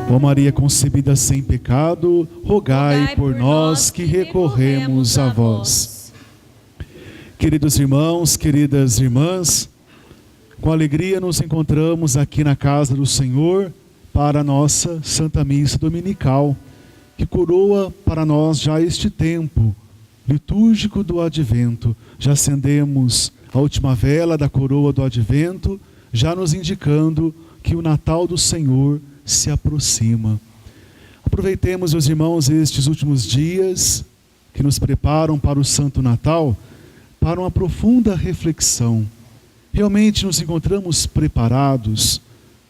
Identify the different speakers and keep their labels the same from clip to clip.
Speaker 1: Ó Maria concebida sem pecado, rogai por nós que recorremos a vós. Queridos irmãos, queridas irmãs, com alegria nos encontramos aqui na casa do Senhor para a nossa Santa Missa Dominical, que coroa para nós já este tempo litúrgico do Advento. Já acendemos a última vela da coroa do Advento, já nos indicando que o Natal do Senhor se aproxima. Aproveitemos, meus irmãos, estes últimos dias que nos preparam para o Santo Natal, para uma profunda reflexão. Realmente nos encontramos preparados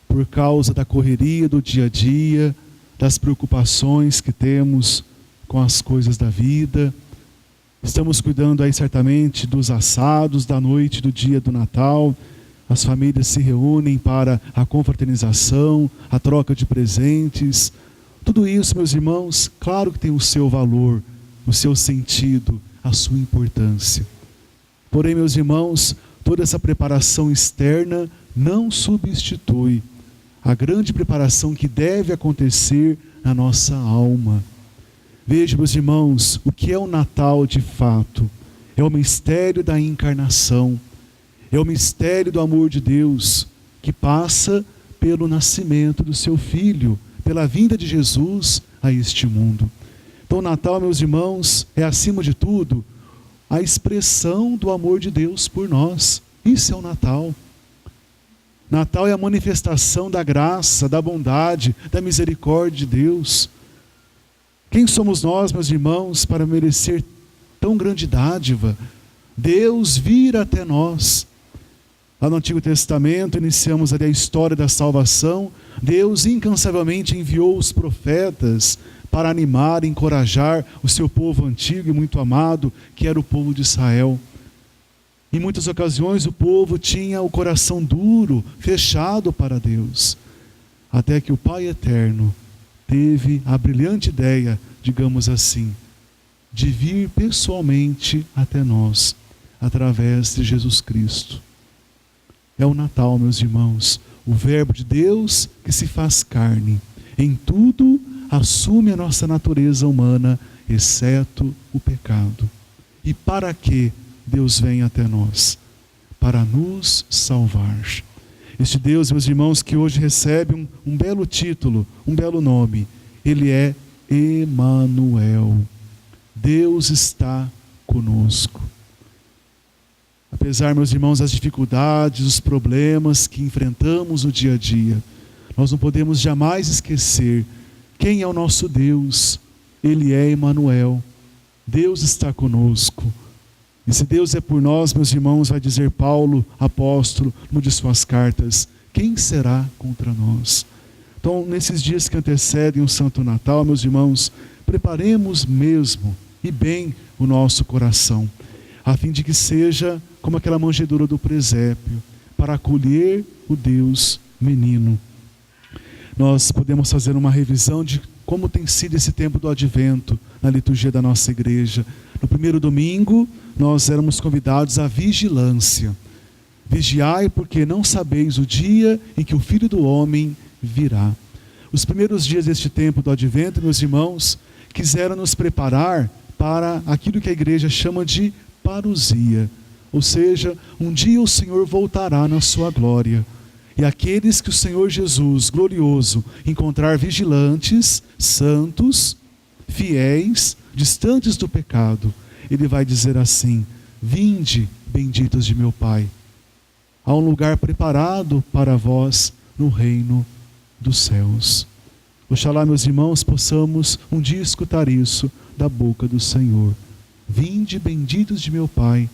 Speaker 1: por causa da correria do dia a dia, das preocupações que temos com as coisas da vida. Estamos cuidando aí certamente dos assados da noite do dia do Natal. As famílias se reúnem para a confraternização, a troca de presentes. Tudo isso, meus irmãos, claro que tem o seu valor, o seu sentido, a sua importância. Porém, meus irmãos, toda essa preparação externa não substitui a grande preparação que deve acontecer na nossa alma. Veja, meus irmãos, o que é o Natal de fato? É o mistério da encarnação, é o mistério do amor de Deus, que passa pelo nascimento do seu Filho, pela vinda de Jesus a este mundo. Então o Natal, meus irmãos, é acima de tudo a expressão do amor de Deus por nós. Isso é o Natal. Natal é a manifestação da graça, da bondade, da misericórdia de Deus. Quem somos nós, meus irmãos, para merecer tão grande dádiva? Deus vir até nós. Lá no Antigo Testamento, iniciamos ali a história da salvação. Deus incansavelmente enviou os profetas para animar e encorajar o seu povo antigo e muito amado, que era o povo de Israel. Em muitas ocasiões o povo tinha o coração duro, fechado para Deus. Até que o Pai Eterno teve a brilhante ideia, digamos assim, de vir pessoalmente até nós, através de Jesus Cristo. É o Natal, meus irmãos, o Verbo de Deus que se faz carne. Em tudo assume a nossa natureza humana, exceto o pecado. E para que Deus vem até nós? Para nos salvar. Este Deus, meus irmãos, que hoje recebe um belo título, um belo nome. Ele é Emanuel. Deus está conosco. Apesar, meus irmãos, das dificuldades, dos problemas que enfrentamos no dia a dia, nós não podemos jamais esquecer quem é o nosso Deus. Ele é Emanuel. Deus está conosco. E se Deus é por nós, meus irmãos, vai dizer Paulo, apóstolo, numa de suas cartas, quem será contra nós? Então, nesses dias que antecedem o Santo Natal, meus irmãos, preparemos mesmo e bem o nosso coração, a fim de que seja como aquela manjedoura do presépio, para acolher o Deus menino. Nós podemos fazer uma revisão de como tem sido esse tempo do Advento na liturgia da nossa igreja. No primeiro domingo, nós éramos convidados à vigilância. Vigiai, porque não sabeis o dia em que o Filho do Homem virá. Os primeiros dias deste tempo do Advento, meus irmãos, quiseram nos preparar para aquilo que a igreja chama de parousia. Ou seja, um dia o Senhor voltará na sua glória. E aqueles que o Senhor Jesus, glorioso, encontrar vigilantes, santos, fiéis, distantes do pecado, Ele vai dizer assim: vinde, benditos de meu Pai. Há um lugar preparado para vós no reino dos céus. Oxalá, meus irmãos, possamos um dia escutar isso da boca do Senhor. Vinde, benditos de meu Pai.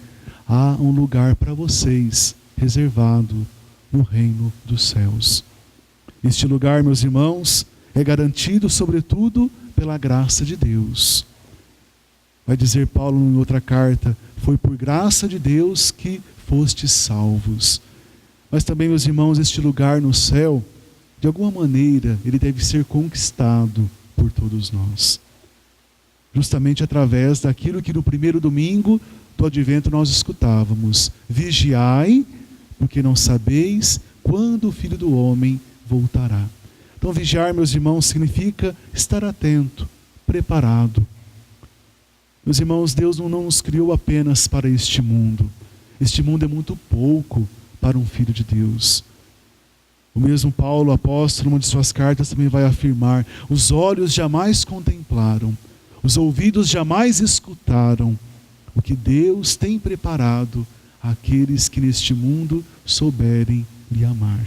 Speaker 1: Há um lugar para vocês reservado no reino dos céus. Este lugar, meus irmãos, é garantido sobretudo pela graça de Deus. Vai dizer Paulo em outra carta: foi por graça de Deus que fostes salvos. Mas também, meus irmãos, este lugar no céu, de alguma maneira, ele deve ser conquistado por todos nós. Justamente através daquilo que no primeiro domingo do Advento nós escutávamos: vigiai, porque não sabeis quando o Filho do Homem voltará. Então vigiar, meus irmãos, significa estar atento, preparado. Meus irmãos, Deus não nos criou apenas para este mundo. Este mundo é muito pouco para um filho de Deus. O mesmo Paulo, apóstolo, numa de suas cartas, também vai afirmar: os olhos jamais contemplaram, os ouvidos jamais escutaram o que Deus tem preparado àqueles que neste mundo souberem lhe amar.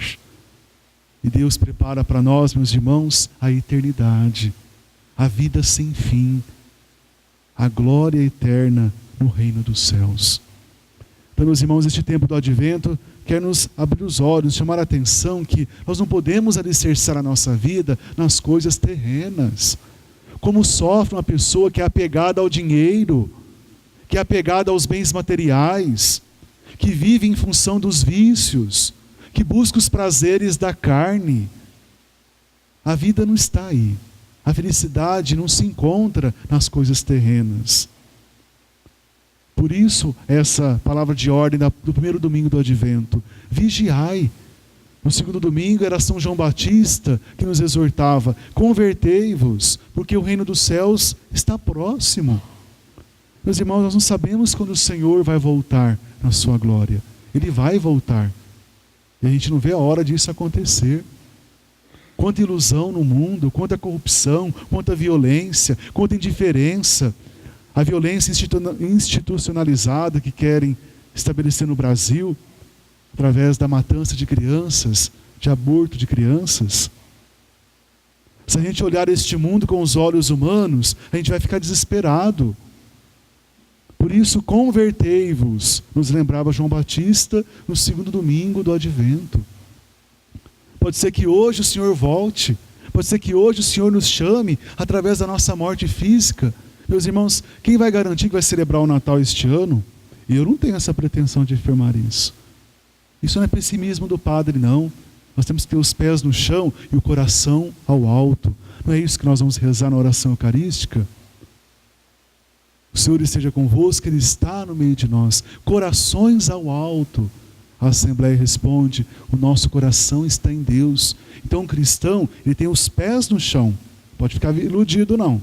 Speaker 1: E Deus prepara para nós, meus irmãos, a eternidade, a vida sem fim, a glória eterna no reino dos céus. Então, meus irmãos, este tempo do Advento quer nos abrir os olhos, chamar a atenção que nós não podemos alicerçar a nossa vida nas coisas terrenas. Como sofre uma pessoa que é apegada ao dinheiro, que é apegada aos bens materiais, que vive em função dos vícios, que busca os prazeres da carne. A vida não está aí. A felicidade não se encontra nas coisas terrenas. Por isso, essa palavra de ordem do primeiro domingo do Advento: vigiai. No segundo domingo era São João Batista que nos exortava: convertei-vos, porque o reino dos céus está próximo. Meus irmãos, nós não sabemos quando o Senhor vai voltar na sua glória. Ele vai voltar. E a gente não vê a hora disso acontecer. Quanta ilusão no mundo, quanta corrupção, quanta violência, quanta indiferença. A violência institucionalizada que querem estabelecer no Brasil, através da matança de crianças, de aborto de crianças. Se a gente olhar este mundo com os olhos humanos, a gente vai ficar desesperado. Por isso, convertei-vos, nos lembrava João Batista no segundo domingo do Advento. Pode ser que hoje o Senhor volte, pode ser que hoje o Senhor nos chame através da nossa morte física. Meus irmãos, quem vai garantir que vai celebrar o Natal este ano? Eu não tenho essa pretensão de afirmar isso. Isso não é pessimismo do padre, não. Nós temos que ter os pés no chão e o coração ao alto. Não é isso que nós vamos rezar na oração eucarística? O Senhor esteja convosco, Ele está no meio de nós. Corações ao alto. A Assembleia responde: o nosso coração está em Deus. Então o cristão, ele tem os pés no chão. Pode ficar iludido, não.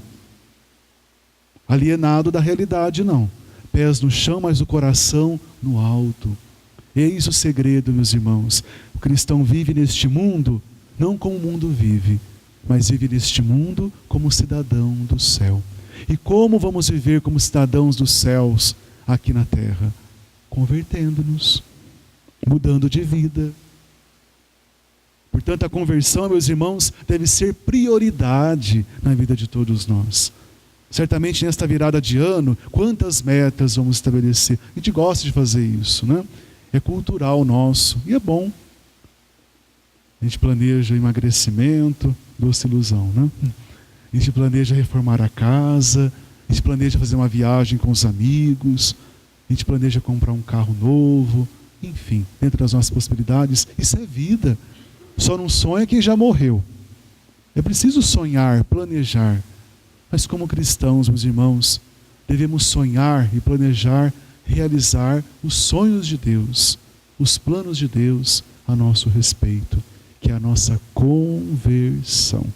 Speaker 1: Alienado da realidade, não. Pés no chão, mas o coração no alto. Eis o segredo, meus irmãos. O cristão vive neste mundo, não como o mundo vive, mas vive neste mundo como cidadão do céu. E como vamos viver como cidadãos dos céus aqui na terra? Convertendo-nos, mudando de vida. Portanto, a conversão, meus irmãos, deve ser prioridade na vida de todos nós. Certamente nesta virada de ano, quantas metas vamos estabelecer? A gente gosta de fazer isso, né? É cultural nosso e é bom. A gente planeja emagrecimento, doce ilusão, né? A gente planeja reformar a casa, a gente planeja fazer uma viagem com os amigos, a gente planeja comprar um carro novo, enfim, dentro das nossas possibilidades. Isso é vida. Só não sonha quem já morreu. É preciso sonhar, planejar. Mas como cristãos, meus irmãos, devemos sonhar e planejar, realizar os sonhos de Deus, os planos de Deus a nosso respeito, que é a nossa conversão.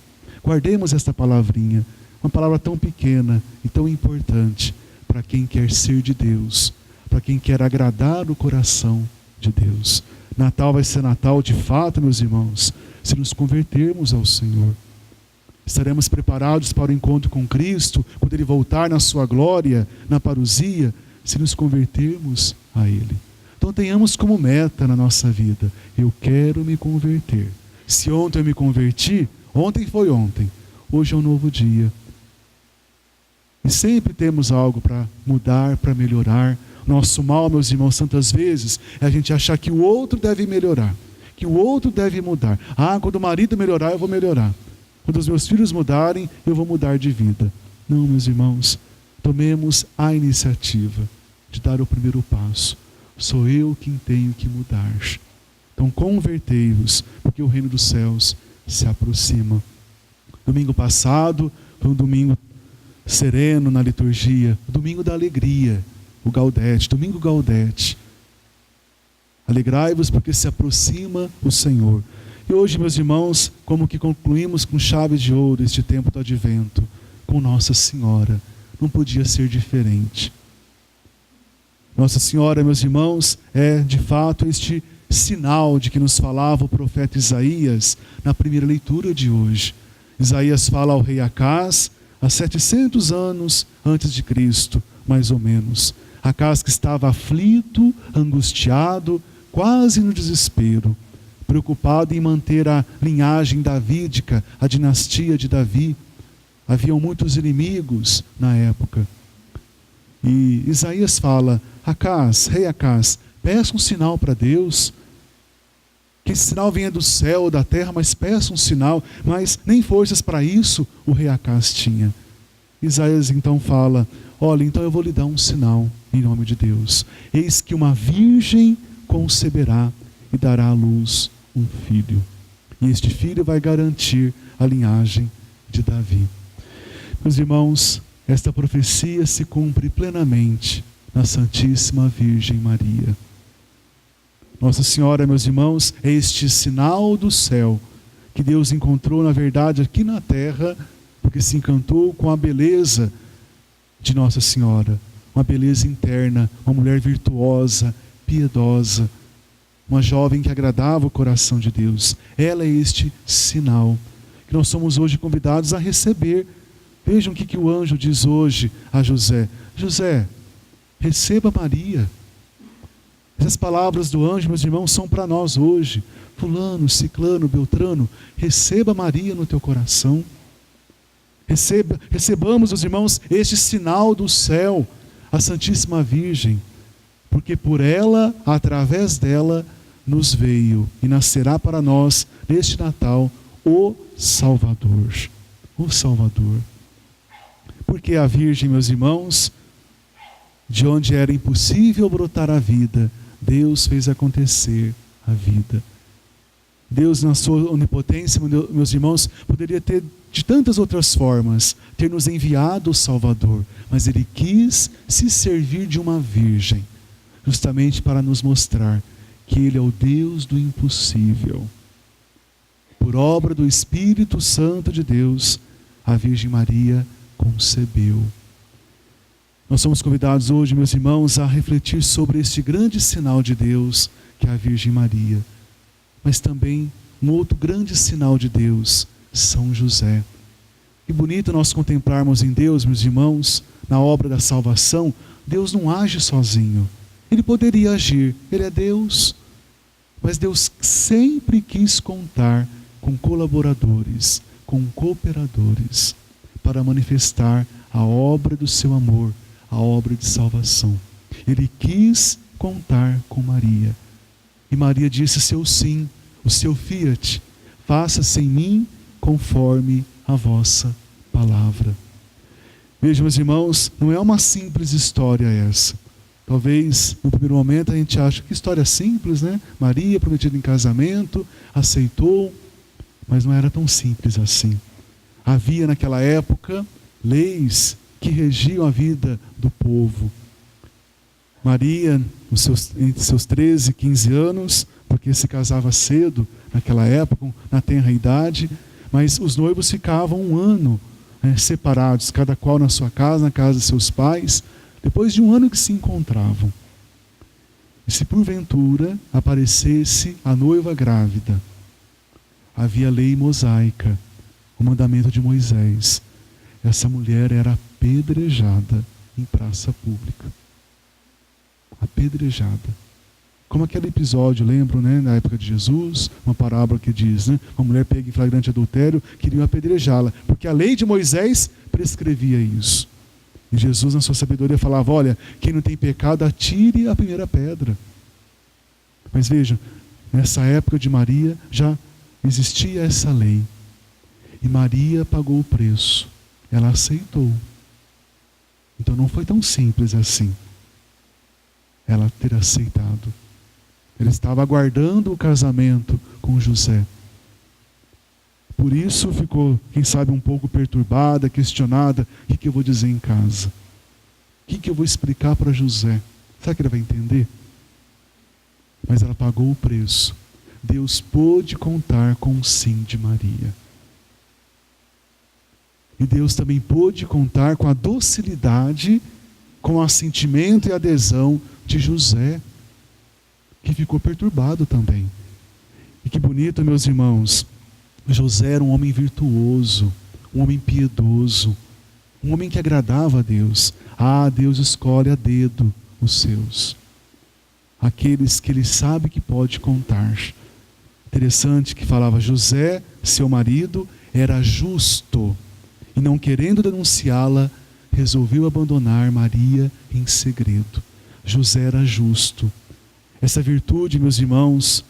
Speaker 1: Guardemos esta palavrinha, uma palavra tão pequena e tão importante para quem quer ser de Deus, para quem quer agradar o coração de Deus. Natal vai ser Natal de fato, meus irmãos, se nos convertermos ao Senhor. Estaremos preparados para o encontro com Cristo, quando Ele voltar na sua glória, na parousia, se nos convertermos a Ele. Então tenhamos como meta na nossa vida: eu quero me converter. Se ontem eu me converti, ontem foi ontem, hoje é um novo dia. E sempre temos algo para mudar, para melhorar. Nosso mal, meus irmãos, tantas vezes, é a gente achar que o outro deve melhorar, que o outro deve mudar. Ah, quando o marido melhorar, eu vou melhorar. Quando os meus filhos mudarem, eu vou mudar de vida. Não, meus irmãos, tomemos a iniciativa de dar o primeiro passo. Sou eu quem tenho que mudar. Então convertei-vos, porque o reino dos céus se aproxima. Domingo passado foi um domingo sereno na liturgia, o domingo da alegria, o Gaudete, domingo Gaudete. Alegrai-vos porque se aproxima o Senhor. E hoje, meus irmãos, como que concluímos com chave de ouro este tempo do Advento? Com Nossa Senhora. Não podia ser diferente. Nossa Senhora, meus irmãos, é de fato este sinal de que nos falava o profeta Isaías na primeira leitura de hoje. Isaías fala ao rei Acás há 700 anos antes de Cristo, mais ou menos. Acás que estava aflito, angustiado, quase no desespero, preocupado em manter a linhagem davídica, a dinastia de Davi. Haviam muitos inimigos na época. E Isaías fala: Acás, rei Acás, peça um sinal para Deus. Que esse sinal venha do céu ou da terra, mas peça um sinal. Mas nem forças para isso o rei Acás tinha. Isaías então fala: olha, então eu vou lhe dar um sinal em nome de Deus. Eis que uma virgem conceberá e dará à luz um filho. E este filho vai garantir a linhagem de Davi. Meus irmãos, esta profecia se cumpre plenamente na Santíssima Virgem Maria. Nossa Senhora, meus irmãos, é este sinal do céu que Deus encontrou, na verdade, aqui na terra, porque se encantou com a beleza de Nossa Senhora, uma beleza interna, uma mulher virtuosa, piedosa, uma jovem que agradava o coração de Deus. Ela é este sinal que nós somos hoje convidados a receber. Vejam o que o anjo diz hoje a José: José, receba Maria. Essas palavras do anjo, meus irmãos, são para nós hoje. Fulano, ciclano, beltrano, receba Maria no teu coração. Recebamos, os irmãos, este sinal do céu, a Santíssima Virgem, porque por ela, através dela, nos veio e nascerá para nós, neste Natal, o Salvador. O Salvador. Porque a Virgem, meus irmãos, de onde era impossível brotar a vida, Deus fez acontecer a vida. Deus, na sua onipotência, meus irmãos, poderia ter de tantas outras formas, ter nos enviado o Salvador, mas Ele quis se servir de uma virgem, justamente para nos mostrar que Ele é o Deus do impossível. Por obra do Espírito Santo de Deus, a Virgem Maria concebeu. Nós somos convidados hoje, meus irmãos, a refletir sobre este grande sinal de Deus, que é a Virgem Maria. Mas também um outro grande sinal de Deus, São José. Que bonito nós contemplarmos em Deus, meus irmãos, na obra da salvação. Deus não age sozinho. Ele poderia agir, Ele é Deus. Mas Deus sempre quis contar com colaboradores, com cooperadores, para manifestar a obra do seu amor, a obra de salvação. Ele quis contar com Maria. E Maria disse seu sim, o seu fiat: faça-se em mim conforme a vossa palavra. Vejam, meus irmãos, não é uma simples história essa. Talvez, no primeiro momento, a gente acha que história simples, né? Maria, prometida em casamento, aceitou, mas não era tão simples assim. Havia naquela época leis que regiam a vida do povo. Maria, entre seus 13 e 15 anos, porque se casava cedo naquela época, na tenra idade, mas os noivos ficavam um ano separados, cada qual na sua casa, na casa de seus pais, depois de um ano que se encontravam. E se porventura aparecesse a noiva grávida, havia lei mosaica, o mandamento de Moisés. Essa mulher era apedrejada em praça pública. Apedrejada. Como aquele episódio, lembram, né, na época de Jesus, uma parábola que diz, né, uma mulher pega em flagrante adultério, queriam apedrejá-la, porque a lei de Moisés prescrevia isso. E Jesus, na sua sabedoria, falava: olha, quem não tem pecado, atire a primeira pedra. Mas vejam, nessa época de Maria, já existia essa lei. E Maria pagou o preço. Ela aceitou. Então não foi tão simples assim ela ter aceitado. Ela estava aguardando o casamento com José. Por isso ficou, quem sabe, um pouco perturbada, questionada: o que eu vou dizer em casa? O que eu vou explicar para José? Será que ele vai entender? Mas ela pagou o preço. Deus pôde contar com o sim de Maria. E Deus também pôde contar com a docilidade, com o assentimento e adesão de José, que ficou perturbado também. E que bonito, meus irmãos, José era um homem virtuoso, um homem piedoso, um homem que agradava a Deus. Deus escolhe a dedo os seus, aqueles que ele sabe que pode contar. Interessante que falava: José, seu marido, era justo, e não querendo denunciá-la, resolveu abandonar Maria em segredo. José era justo. Essa virtude, meus irmãos,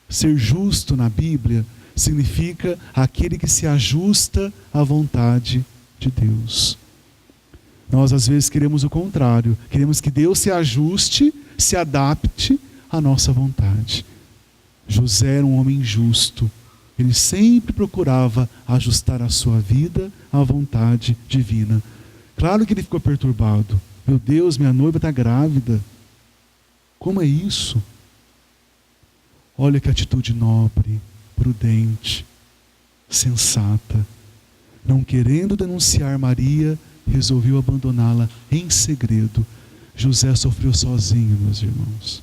Speaker 1: ser justo na Bíblia, significa aquele que se ajusta à vontade de Deus. Nós às vezes queremos o contrário, queremos que Deus se ajuste, se adapte à nossa vontade. José era um homem justo, ele sempre procurava ajustar a sua vida à vontade divina. Claro que ele ficou perturbado. Meu Deus, minha noiva está grávida. Como é isso? Olha que atitude nobre, prudente, sensata. Não querendo denunciar Maria, resolveu abandoná-la em segredo. José sofreu sozinho, meus irmãos.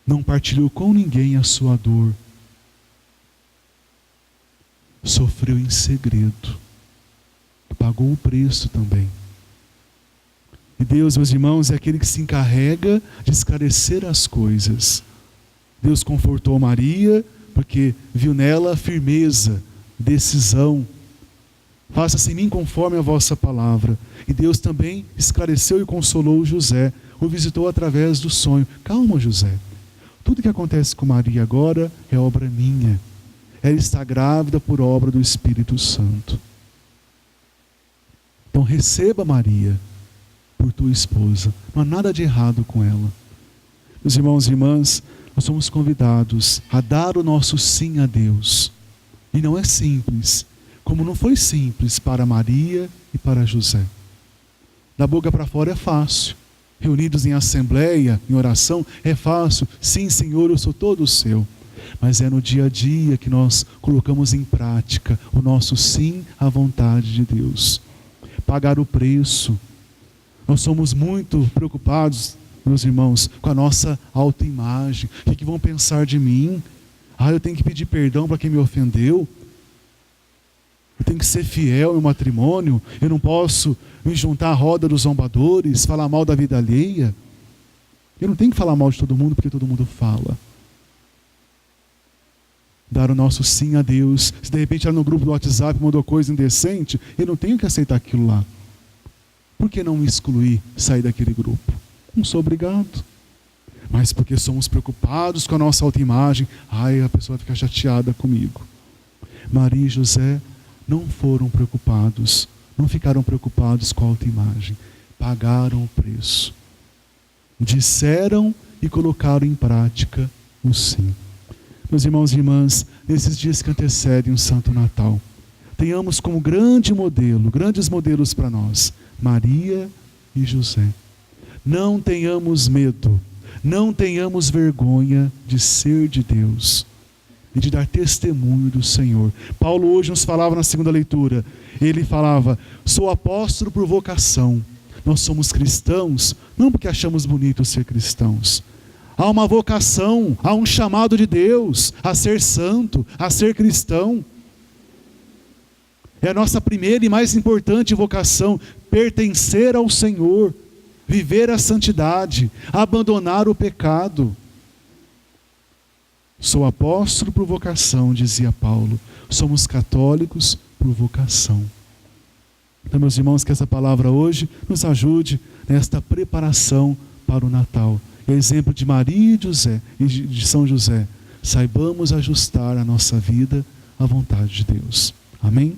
Speaker 1: Não partilhou com ninguém a sua dor. Sofreu em segredo. Pagou o preço também. E Deus, meus irmãos, é aquele que se encarrega de esclarecer as coisas. Deus confortou Maria, porque viu nela firmeza, decisão. Faça-se em mim conforme a vossa palavra. E Deus também esclareceu e consolou José, o visitou através do sonho. Calma, José. Tudo que acontece com Maria agora é obra minha. Ela está grávida por obra do Espírito Santo. Então receba Maria por tua esposa. Não há nada de errado com ela. Meus irmãos e irmãs, nós somos convidados a dar o nosso sim a Deus. E não é simples, como não foi simples para Maria e para José. Da boca para fora é fácil. Reunidos em assembleia, em oração, é fácil. Sim, Senhor, eu sou todo seu. Mas é no dia a dia que nós colocamos em prática o nosso sim à vontade de Deus. Pagar o preço. Nós somos muito preocupados, meus irmãos, com a nossa autoimagem. O que vão pensar de mim? Eu tenho que pedir perdão para quem me ofendeu. Eu tenho que ser fiel no matrimônio. Eu não posso me juntar à roda dos zombadores, falar mal da vida alheia. Eu não tenho que falar mal de todo mundo, porque todo mundo fala. Dar o nosso sim a Deus. Se de repente ela no grupo do WhatsApp mandou coisa indecente, eu não tenho que aceitar aquilo lá. Por que não me excluir, sair daquele grupo? Não sou obrigado. Mas porque somos preocupados com a nossa autoimagem, a pessoa fica chateada comigo. Maria e José não foram preocupados, não ficaram preocupados com a autoimagem. Pagaram o preço. Disseram e colocaram em prática o sim. Meus irmãos e irmãs, nesses dias que antecedem o Santo Natal, tenhamos como grande modelo, grandes modelos para nós, Maria e José. Não tenhamos medo, não tenhamos vergonha de ser de Deus e de dar testemunho do Senhor. Paulo hoje nos falava na segunda leitura, ele falava: sou apóstolo por vocação. Nós somos cristãos, não porque achamos bonito ser cristãos. Há uma vocação, há um chamado de Deus a ser santo, a ser cristão. É a nossa primeira e mais importante vocação, pertencer ao Senhor, viver a santidade, abandonar o pecado. Sou apóstolo por vocação, dizia Paulo. Somos católicos por vocação. Então, meus irmãos, que essa palavra hoje nos ajude nesta preparação para o Natal. E exemplo de Maria e de São José, saibamos ajustar a nossa vida à vontade de Deus. Amém?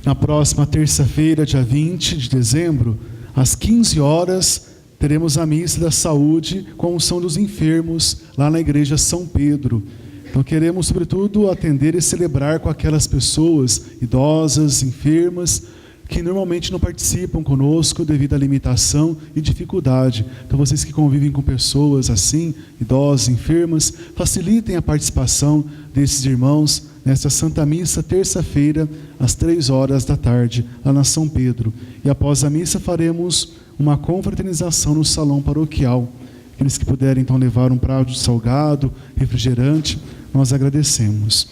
Speaker 1: Na próxima terça-feira, dia 20 de dezembro, às 15 horas, teremos a missa da saúde com a unção dos enfermos, lá na igreja São Pedro. Então queremos, sobretudo, atender e celebrar com aquelas pessoas idosas, enfermas, que normalmente não participam conosco devido à limitação e dificuldade. Então vocês que convivem com pessoas assim, idosas, enfermas, facilitem a participação desses irmãos nesta Santa Missa, terça-feira, às 3 horas da tarde, lá na São Pedro. E após a missa faremos uma confraternização no salão paroquial. Aqueles que puderem então levar um prato de salgado, refrigerante, nós agradecemos.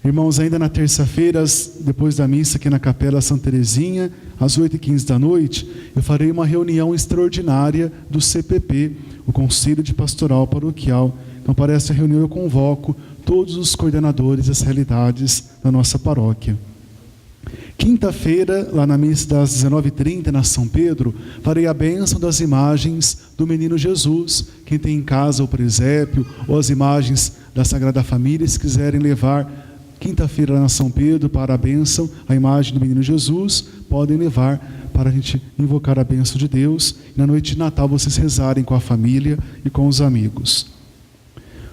Speaker 1: Irmãos, ainda na terça-feira, depois da missa aqui na Capela Santa Teresinha, às 8h15 da noite, eu farei uma reunião extraordinária do CPP, o Conselho de Pastoral Paroquial. Então, para essa reunião eu convoco todos os coordenadores das realidades da nossa paróquia. Quinta-feira, lá na missa das 19h30, na São Pedro, farei a bênção das imagens do Menino Jesus. Quem tem em casa o presépio ou as imagens da Sagrada Família, se quiserem levar quinta-feira lá na São Pedro para a bênção, a imagem do Menino Jesus, podem levar para a gente invocar a bênção de Deus. E na noite de Natal vocês rezarem com a família e com os amigos.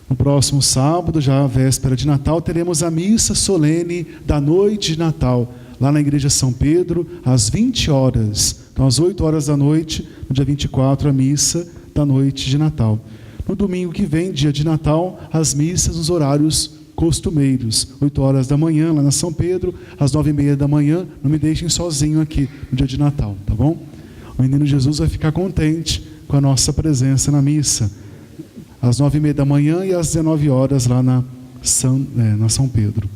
Speaker 1: No próximo sábado, já a véspera de Natal, teremos a missa solene da noite de Natal, lá na igreja São Pedro, às 20 horas. Então, às 8 horas da noite, no dia 24, a missa da noite de Natal. No domingo que vem, dia de Natal, as missas nos horários costumeiros, 8 horas da manhã, lá na São Pedro, às 9h30 da manhã. Não me deixem sozinho aqui no dia de Natal, tá bom? O Menino Jesus vai ficar contente com a nossa presença na missa, às 9h30 da manhã e às 19 horas lá na São Pedro.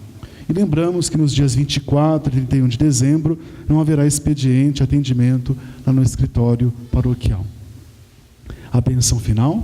Speaker 1: E lembramos que nos dias 24 e 31 de dezembro não haverá expediente, atendimento lá no escritório paroquial. A bênção final.